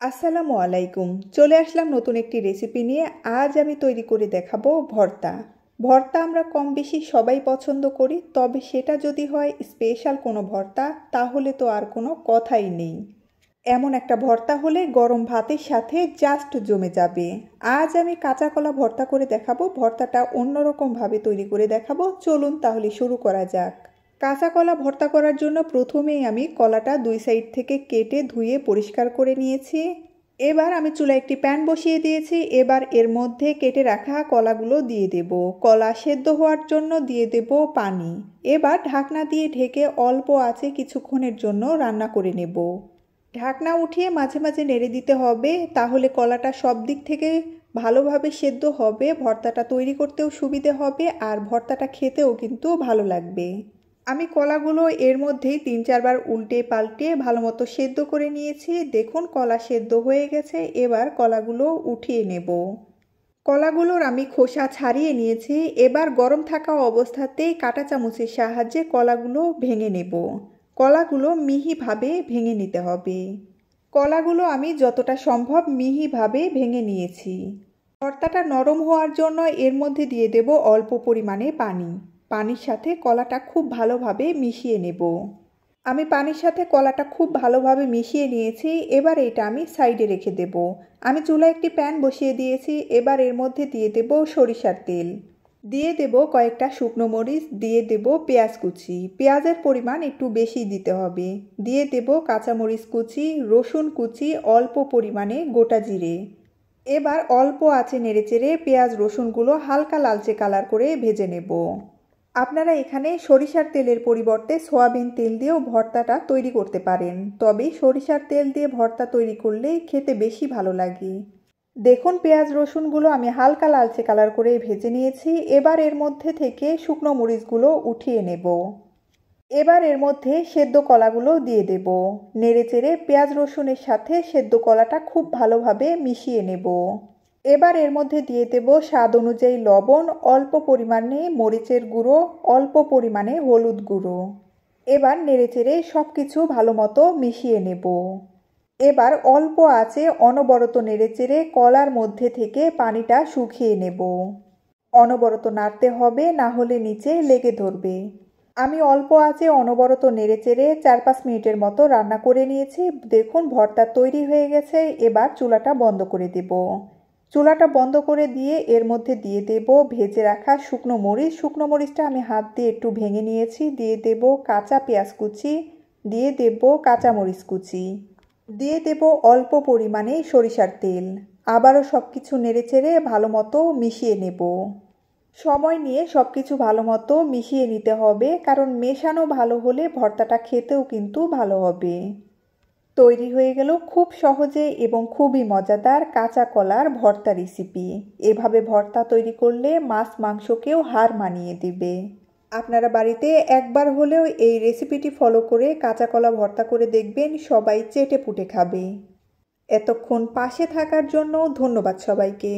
আসসালামু আলাইকুম। চলে আসলাম নতুন একটি রেসিপি নিয়ে। আজ আমি তৈরি করে দেখাবো ভর্তা। ভর্তা আমরা কম বেশি সবাই পছন্দ করি, তবে সেটা যদি হয় স্পেশাল কোনো ভর্তা তাহলে তো আর কোনো কথাই নেই। এমন একটা ভর্তা হলে গরম ভাতের সাথে জাস্ট জমে যাবে। আজ আমি কাঁচা কলা ভর্তা করে দেখাবো। ভর্তাটা অন্যরকমভাবে তৈরি করে দেখাবো। চলুন তাহলে শুরু করা যাক। কাঁচা কলা ভর্তা করার জন্য প্রথমেই আমি কলাটা দুই সাইড থেকে কেটে ধুয়ে পরিষ্কার করে নিয়েছি। এবার আমি চুলায় একটি প্যান বসিয়ে দিয়েছি। এবার এর মধ্যে কেটে রাখা কলাগুলো দিয়ে দেব। কলা সেদ্ধ হওয়ার জন্য দিয়ে দেব পানি। এবার ঢাকনা দিয়ে ঢেকে অল্প আঁচে কিছুক্ষণের জন্য রান্না করে নেব। ঢাকনা উঠিয়ে মাঝে মাঝে নেড়ে দিতে হবে, তাহলে কলাটা সব দিক থেকে ভালোভাবে সেদ্ধ হবে। ভর্তাটা তৈরি করতেও সুবিধে হবে আর ভর্তাটা খেতেও কিন্তু ভালো লাগবে। আমি কলাগুলো এর মধ্যেই ৩-৪ বার উল্টে পাল্টে ভালো মতো সেদ্ধ করে নিয়েছি। দেখুন কলা সেদ্ধ হয়ে গেছে। এবার কলাগুলো উঠিয়ে নেব। কলাগুলোর আমি খোসা ছাড়িয়ে নিয়েছি। এবার গরম থাকা অবস্থাতেই কাঁটা চামচের সাহায্যে কলাগুলো ভেঙে নেব। কলাগুলো মিহিভাবে ভেঙে নিতে হবে। কলাগুলো আমি যতটা সম্ভব মিহিভাবে ভেঙে নিয়েছি। ভর্তাটা নরম হওয়ার জন্য এর মধ্যে দিয়ে দেব অল্প পরিমাণে পানি। পানির সাথে কলাটা খুব ভালোভাবে মিশিয়ে নেব। আমি পানির সাথে কলাটা খুব ভালোভাবে মিশিয়ে নিয়েছি। এবার এটা আমি সাইডে রেখে দেব। আমি চুলায় একটি প্যান বসিয়ে দিয়েছি। এবার এর মধ্যে দিয়ে দেব সরিষার তেল, দিয়ে দেব কয়েকটা শুকনো মরিচ, দিয়ে দেব পেঁয়াজ কুচি। পেঁয়াজের পরিমাণ একটু বেশি দিতে হবে। দিয়ে দেব কাঁচামরিচ কুচি, রসুন কুচি, অল্প পরিমাণে গোটা জিরে। এবার অল্প আঁচে নেড়েচেড়ে পেঁয়াজ রসুনগুলো হালকা লালচে কালার করে ভেজে নেব। আপনারা এখানে সরিষার তেলের পরিবর্তে সয়াবিন তেল দিয়েও ভর্তাটা তৈরি করতে পারেন, তবে সরিষার তেল দিয়ে ভর্তা তৈরি করলে খেতে বেশি ভালো লাগে। দেখুন পেঁয়াজ রসুনগুলো আমি হালকা লালচে কালার করে ভেজে নিয়েছি। এবার এর মধ্যে থেকে শুকনো মরিচগুলো উঠিয়ে নেব। এবার এর মধ্যে সেদ্ধ কলাগুলো দিয়ে দেব। নেড়েচেড়ে পেঁয়াজ রসুনের সাথে সেদ্ধ কলাটা খুব ভালোভাবে মিশিয়ে নেব। এবার এর মধ্যে দিয়ে দেব স্বাদ অনুযায়ী লবণ, অল্প পরিমাণে মরিচের গুঁড়ো, অল্প পরিমাণে হলুদ গুঁড়ো। এবার নেড়েচেড়ে সব কিছু ভালো মতো মিশিয়ে নেব। এবার অল্প আঁচে অনবরত নেড়েচেড়ে কলার মধ্যে থেকে পানিটা শুকিয়ে নেব। অনবরত নাড়তে হবে, না হলে নিচে লেগে ধরবে। আমি অল্প আঁচে অনবরত নেড়েচেড়ে ৪-৫ মিনিটের মতো রান্না করে নিয়েছি। দেখুন ভর্তা তৈরি হয়ে গেছে। এবার চুলাটা বন্ধ করে দেব। চুলাটা বন্ধ করে দিয়ে এর মধ্যে দিয়ে দেব ভেজে রাখা শুকনো মরিচ। শুকনো মরিচটা আমি হাত দিয়ে একটু ভেঙে নিয়েছি। দিয়ে দেব কাঁচা পেঁয়াজ কুচি, দিয়ে দেব কাঁচামরিচ কুচি, দিয়ে দেব অল্প পরিমাণে সরিষার তেল। আবারও সব কিছু নেড়েচেড়ে ভালো মতো মিশিয়ে নেব। সময় নিয়ে সব কিছু ভালো মতো মিশিয়ে নিতে হবে, কারণ মেশানো ভালো হলে ভর্তাটা খেতেও কিন্তু ভালো হবে। তৈরি হয়ে গেল খুব সহজে এবং খুবই মজাদার কাঁচা কলার ভর্তা রেসিপি। এভাবে ভর্তা তৈরি করলে মাছ মাংসকেও হার মানিয়ে দিবে। আপনারা বাড়িতে একবার হলেও এই রেসিপিটি ফলো করে কাঁচা কলা ভর্তা করে দেখবেন, সবাই চেটে পুটে খাবে। এতক্ষণ পাশে থাকার জন্য ধন্যবাদ সবাইকে।